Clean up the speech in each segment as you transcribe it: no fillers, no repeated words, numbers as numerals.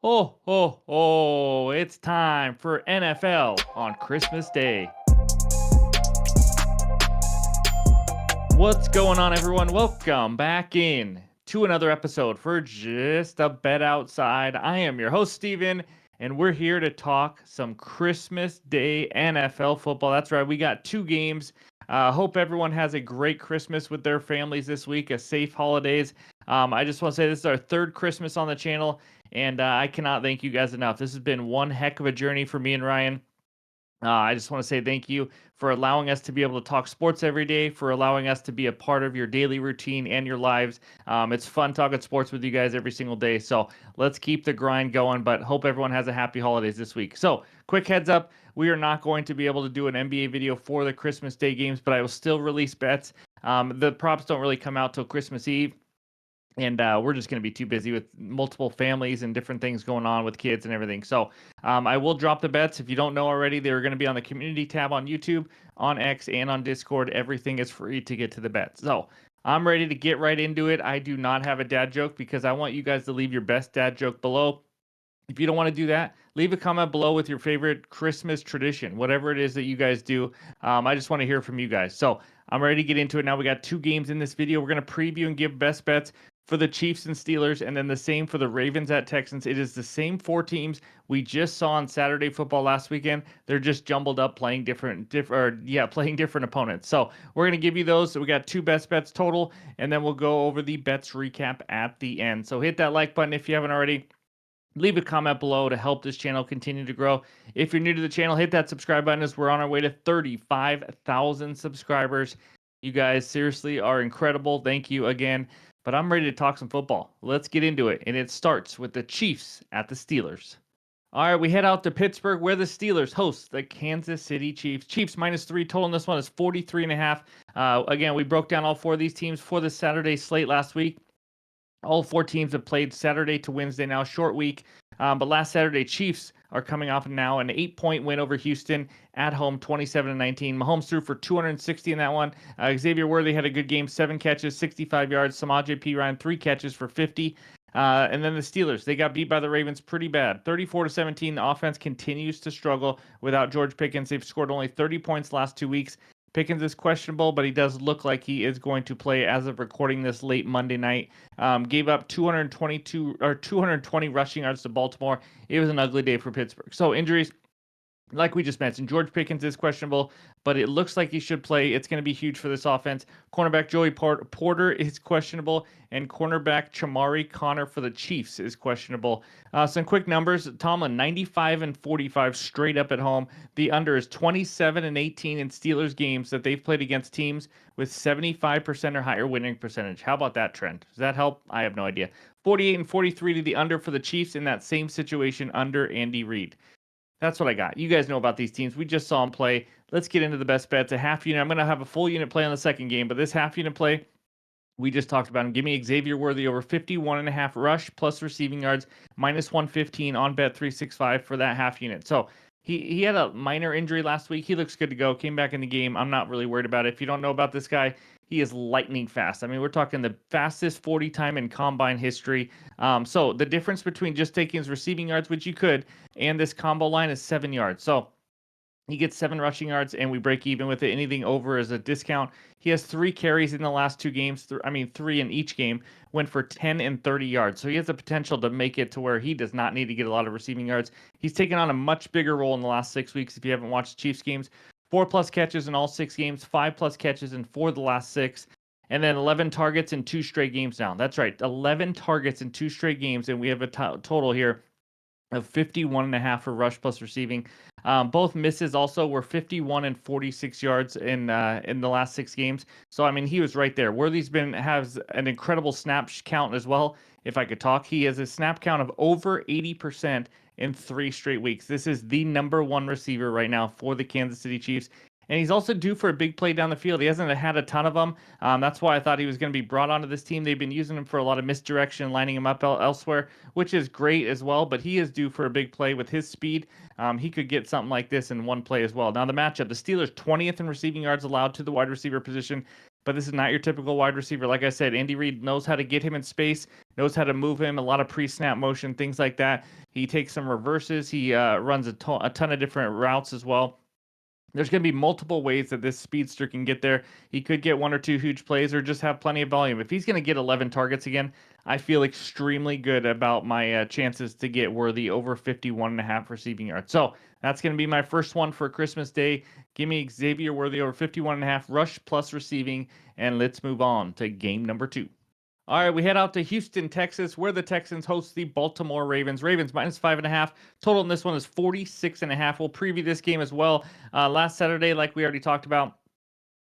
Oh, it's time for NFL on Christmas Day. What's going on, everyone? Welcome back in to another episode for Just a Bet Outside. I am your host, Steven, and we're here to talk some Christmas Day NFL football. That's right, we got two games. Hope everyone has a great Christmas with their families this week, a safe holidays. I just want to say this is our third Christmas on the channel, and I cannot thank you guys enough. This has been one heck of a journey for me and Ryan. I just want to say thank you for allowing us to be able to talk sports every day, for allowing us to be a part of your daily routine and your lives. It's fun talking sports with you guys every single day. So let's keep the grind going, but hope everyone has a happy holidays this week. So, quick heads up, we are not going to be able to do an NBA video for the Christmas Day games, but I will still release bets. The props don't really come out till Christmas Eve. And we're just going to be too busy with multiple families and different things going on with kids and everything. So I will drop the bets. If you don't know already, they're going to be on the community tab on YouTube, on X, and on Discord. Everything is free to get to the bets. So I'm ready to get right into it. I do not have a dad joke because I want you guys to leave your best dad joke below. If you don't want to do that, leave a comment below with your favorite Christmas tradition, whatever it is that you guys do. I just want to hear from you guys. So I'm ready to get into it now. We got two games in this video. We're going to preview and give best bets for the Chiefs and Steelers, and then the same for the Ravens at Texans. It is the same four teams we just saw on Saturday football last weekend. They're just jumbled up playing playing different opponents. So we're going to give you those. So we got two best bets total, and then we'll go over the bets recap at the end. So hit that like button if you haven't already. Leave a comment below to help this channel continue to grow. If you're new to the channel, hit that subscribe button as we're on our way to 35,000 subscribers. You guys seriously are incredible. Thank you again. But I'm ready to talk some football. Let's get into it. And it starts with the Chiefs at the Steelers. All right, we head out to Pittsburgh where the Steelers host the Kansas City Chiefs. Chiefs -3 total in this one is 43.5. Again, we broke down all four of these teams for the Saturday slate last week. All four teams have played Saturday to Wednesday now, short week. But last Saturday, Chiefs are coming off now an 8-point win over Houston at home, 27-19. Mahomes threw for 260 in that one. Xavier Worthy had a good game, 7 catches, 65 yards. Samaje Perine, 3 catches for 50. And then the Steelers, they got beat by the Ravens pretty bad, 34-17. The offense continues to struggle without George Pickens. They've scored only 30 points last 2 weeks. Pickens is questionable, but he does look like he is going to play as of recording this late Monday night. Gave up 220 rushing yards to Baltimore. It was an ugly day for Pittsburgh. So injuries, like we just mentioned, George Pickens is questionable, but it looks like he should play. It's going to be huge for this offense. Cornerback Joey Porter is questionable, and cornerback Chamari Connor for the Chiefs is questionable. Some quick numbers: Tomlin 95-45 straight up at home. The under is 27-18 in Steelers games that they've played against teams with 75% or higher winning percentage. How about that trend? Does that help? I have no idea. 48-43 to the under for the Chiefs in that same situation under Andy Reid. That's what I got. You guys know about these teams. We just saw them play. Let's get into the best bets. A half unit. I'm going to have a full unit play on the second game, but this half unit play, we just talked about him. Give me Xavier Worthy over 51.5 rush plus receiving yards, -115 on Bet365 for that half unit. So he had a minor injury last week. He looks good to go. Came back in the game. I'm not really worried about it. If you don't know about this guy, he is lightning fast. I mean, we're talking the fastest 40 time in combine history. So the difference between just taking his receiving yards, which you could, and this combo line is 7 yards. So he gets 7 rushing yards, and we break even with it. Anything over is a discount. He has 3 carries in the last 2 games. 3 in each game. Went for 10 and 30 yards. So he has the potential to make it to where he does not need to get a lot of receiving yards. He's taken on a much bigger role in the last 6 weeks. If you haven't watched Chiefs games, 4+ catches in all 6 games, 5+ catches in 4 of the last 6. And then 11 targets in 2 straight games now. That's right, 11 targets in 2 straight games, and we have a total here of 51.5 for rush plus receiving. Both misses also were 51 and 46 yards in the last 6 games. So I mean, he was right there. Worthy's has an incredible snap count as well. If I could talk, he has a snap count of over 80% in 3 straight weeks. This is the #1 receiver right now for the Kansas City Chiefs. And he's also due for a big play down the field. He hasn't had a ton of them. That's why I thought he was going to be brought onto this team. They've been using him for a lot of misdirection, lining him up elsewhere, which is great as well. But he is due for a big play with his speed. He could get something like this in one play as well. Now the matchup: the Steelers 20th in receiving yards allowed to the wide receiver position, but this is not your typical wide receiver. Like I said, Andy Reid knows how to get him in space, knows how to move him, a lot of pre-snap motion, things like that. He takes some reverses. He runs a ton of different routes as well. There's going to be multiple ways that this speedster can get there. He could get one or two huge plays or just have plenty of volume. If he's going to get 11 targets again, I feel extremely good about my chances to get Worthy over 51.5 receiving yards. So that's going to be my first one for Christmas Day. Give me Xavier Worthy over 51.5 rush plus receiving, and let's move on to game number 2. All right, we head out to Houston, Texas, where the Texans host the Baltimore Ravens. Ravens minus 5.5. Total in this one is 46.5. We'll preview this game as well. Last Saturday, like we already talked about,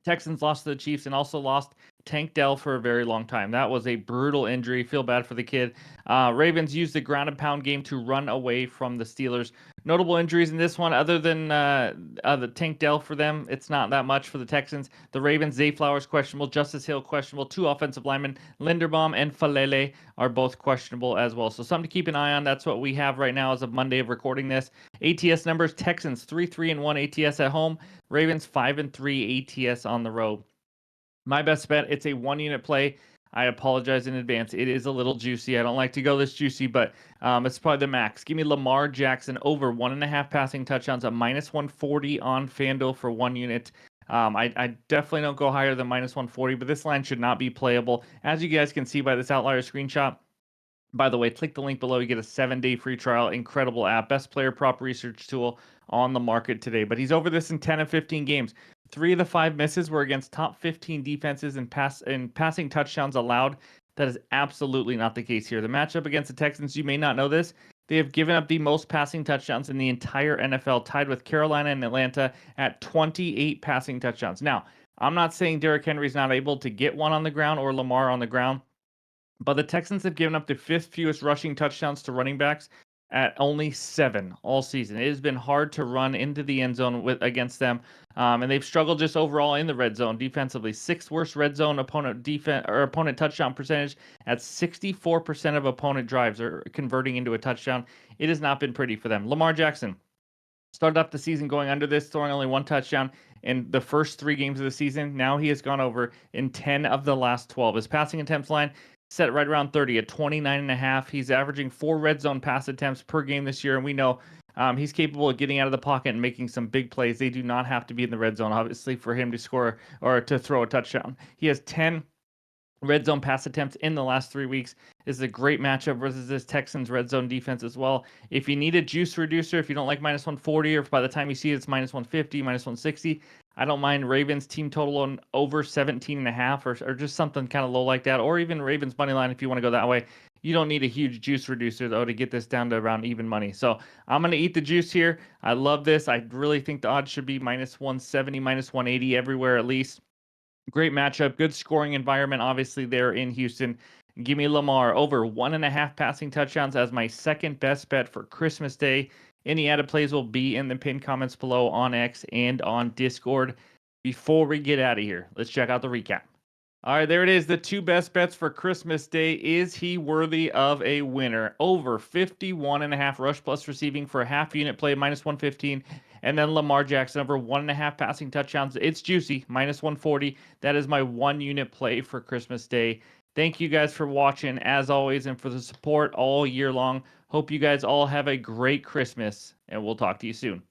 Texans lost to the Chiefs and also lost Tank Dell for a very long time. That was a brutal injury. Feel bad for the kid. Ravens used the ground and pound game to run away from the Steelers. Notable injuries in this one, other than the Tank Dell for them, it's not that much for the Texans. The Ravens, Zay Flowers questionable, Justice Hill questionable, 2 offensive linemen, Linderbaum and Falele are both questionable as well. So something to keep an eye on. That's what we have right now as of Monday of recording this. ATS numbers: Texans 3-3-1 ATS at home, Ravens 5-3 ATS on the road. My best bet, it's a 1-unit play. I apologize in advance. It is a little juicy. I don't like to go this juicy, but it's probably the max. Give me Lamar Jackson over 1.5 passing touchdowns at minus 140 on FanDuel for 1 unit. I definitely don't go higher than minus 140, but this line should not be playable. As you guys can see by this outlier screenshot, by the way, click the link below. You get a 7-day free trial. Incredible app. Best player prop research tool on the market today. But he's over this in 10 of 15 games. 3 of the 5 misses were against top 15 defenses and passing touchdowns allowed. That is absolutely not the case here. The matchup against the Texans, you may not know this, they have given up the most passing touchdowns in the entire NFL, tied with Carolina and Atlanta at 28 passing touchdowns. Now, I'm not saying Derrick Henry's not able to get one on the ground or Lamar on the ground, but the Texans have given up the 5th fewest rushing touchdowns to running backs at only 7 all season. It has been hard to run into the end zone against them, and they've struggled just overall in the red zone defensively. 6th worst red zone opponent touchdown percentage at 64% of opponent drives are converting into a touchdown. It has not been pretty for them. Lamar Jackson started off the season going under this, throwing only 1 touchdown in the first 3 games of the season. Now he has gone over in 10 of the last 12. His passing attempts line set right around 30 at 29.5. He's averaging 4 red zone pass attempts per game this year, and we know he's capable of getting out of the pocket and making some big plays. They do not have to be in the red zone, obviously, for him to score or to throw a touchdown. He has 10 red zone pass attempts in the last 3 weeks. This is a great matchup versus this Texans red zone defense as well. If you need a juice reducer, if you don't like minus 140, or if by the time you see it's minus 150, minus 160, I don't mind Ravens team total on over 17.5 or just something kind of low like that, or even Ravens money line if you want to go that way. You don't need a huge juice reducer though to get this down to around even money. So I'm going to eat the juice here. I love this. I really think the odds should be minus 170, minus 180 everywhere at least. Great matchup, good scoring environment, obviously, there in Houston. Give me Lamar over 1.5 passing touchdowns as my second best bet for Christmas Day. Any added plays will be in the pinned comments below on X and on Discord. Before we get out of here, let's check out the recap. All right, there it is. The 2 best bets for Christmas Day. Is he worthy of a winner? Over 51.5 rush plus receiving for a half unit play, minus 115. And then Lamar Jackson over 1.5 passing touchdowns. It's juicy, minus 140. That is my 1 unit play for Christmas Day. Thank you guys for watching, as always, and for the support all year long. Hope you guys all have a great Christmas, and we'll talk to you soon.